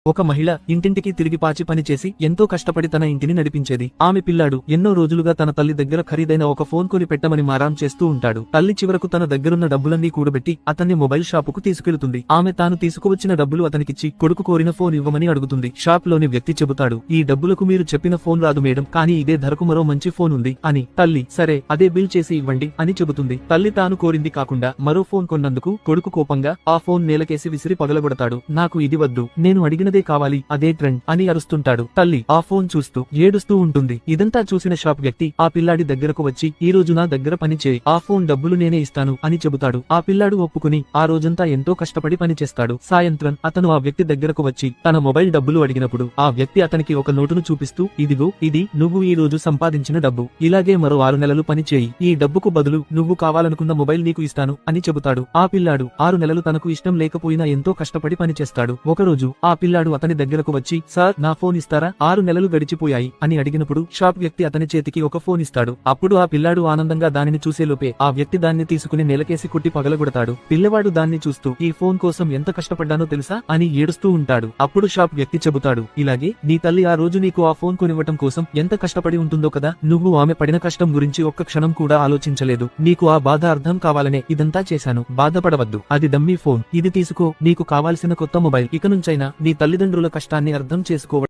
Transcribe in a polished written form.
ఒక మహిళ ఇంటింటికి తిరిగి పాచి పనిచేసి ఎంతో కష్టపడి తన ఇంటిని నడిపించేది. ఆమె పిల్లాడు ఎన్నో రోజులుగా తన తల్లి దగ్గర ఖరీదైన ఒక ఫోన్ కొని పెట్టమని మారాం చేస్తూ ఉంటాడు. తల్లి చివరకు తన దగ్గరున్న డబ్బులన్నీ కూడబెట్టి అతన్ని మొబైల్ షాపుకు తీసుకెళ్తుంది. ఆమె తాను తీసుకువచ్చిన డబ్బులు అతనికిచ్చి కొడుకు కోరిన ఫోన్ ఇవ్వమని అడుగుతుంది. షాప్ లోని వ్యక్తి చెబుతాడు, ఈ డబ్బులకు మీరు చెప్పిన ఫోన్ రాదు మేడం, కానీ ఇదే ధరకు మరో మంచి ఫోన్ ఉంది అని. తల్లి, సరే అదే బిల్ చేసి ఇవ్వండి అని చెబుతుంది. తల్లి తాను కోరింది కాకుండా మరో ఫోన్ కొన్నందుకు కొడుకు కోపంగా ఆ ఫోన్ నేలకేసి విసిరి పగలగొడతాడు. నాకు ఇది వద్దు, నేను అడిగినదే కావాలి, అదే ట్రెండ్ అని అరుస్తుంటాడు. తల్లి ఆ ఫోన్ చూస్తూ ఏడుస్తూ ఉంటుంది. ఇదంతా చూసిన షాప్ వ్యక్తి ఆ పిల్లాడి దగ్గరకు వచ్చి, ఈ రోజు నా దగ్గర పని చేయి, ఆ ఫోన్ డబ్బులు నేనే ఇస్తాను అని చెబుతాడు. ఆ పిల్లాడు ఒప్పుకుని ఆ రోజంతా ఎంతో కష్టపడి పని చేస్తాడు. సాయంత్రం అతను ఆ వ్యక్తి దగ్గరకు వచ్చి తన మొబైల్ డబ్బులు అడిగినప్పుడు ఆ వ్యక్తి అతనికి ఒక నోటును చూపిస్తూ, ఇదిగో ఇది నువ్వు ఈ రోజు సంపాదించిన డబ్బు, ఇలాగే మరో 6 నెలలు పని చేయి, ఈ డబ్బుకు బదులు నువ్వు కావాలనుకున్న మొబైల్ నీకు ఇస్తాను అని చెబుతాడు. ఆ పిల్లాడు 6 నెలలు తనకు ఇష్టం లేకపోయినా ఎంతో కష్టపడి పని చేస్తాడు. ఒకరోజు ఆ పిల్లాడు అతని దగ్గరకు వచ్చి, సార్ నా ఫోన్ ఇస్తారా, 6 నెలలు గడిచిపోయాయి అని అడిగినప్పుడు షాప్ వ్యక్తి అతని చేతికి ఒక ఫోన్ ఇస్తాడు. అప్పుడు ఆ పిల్లాడు ఆనందంగా దానిని చూసేలోపే ఆ వ్యక్తి దాన్ని తీసుకుని నెలకేసి కుట్టి పగలగొడతాడు. పిల్లవాడు దాన్ని చూస్తూ, ఈ ఫోన్ కోసం ఎంత కష్టపడ్డానో తెలుసా అని ఏడుస్తూ ఉంటాడు. అప్పుడు షాప్ వ్యక్తి చెబుతాడు, ఇలాగే నీ తల్లి ఆ రోజు నీకు ఆ ఫోన్ కొనివ్వటం కోసం ఎంత కష్టపడి ఉంటుందో కదా, నువ్వు ఆమె పడిన కష్టం గురించి ఒక్క క్షణం కూడా ఆలోచించలేదు. నీకు ఆ బాధ అర్థం కావాలనే ఇదంతా చేశాను, బాధపడవద్దు, అది డమ్మీ ఫోన్, ఇది తీసుకో, నీకు కావాల్సిన కొత్త మొబైల్. ఇక నుంచైనా నీ తల్లిదండ్రుల కష్టాన్ని అర్థం చేసుకోవడం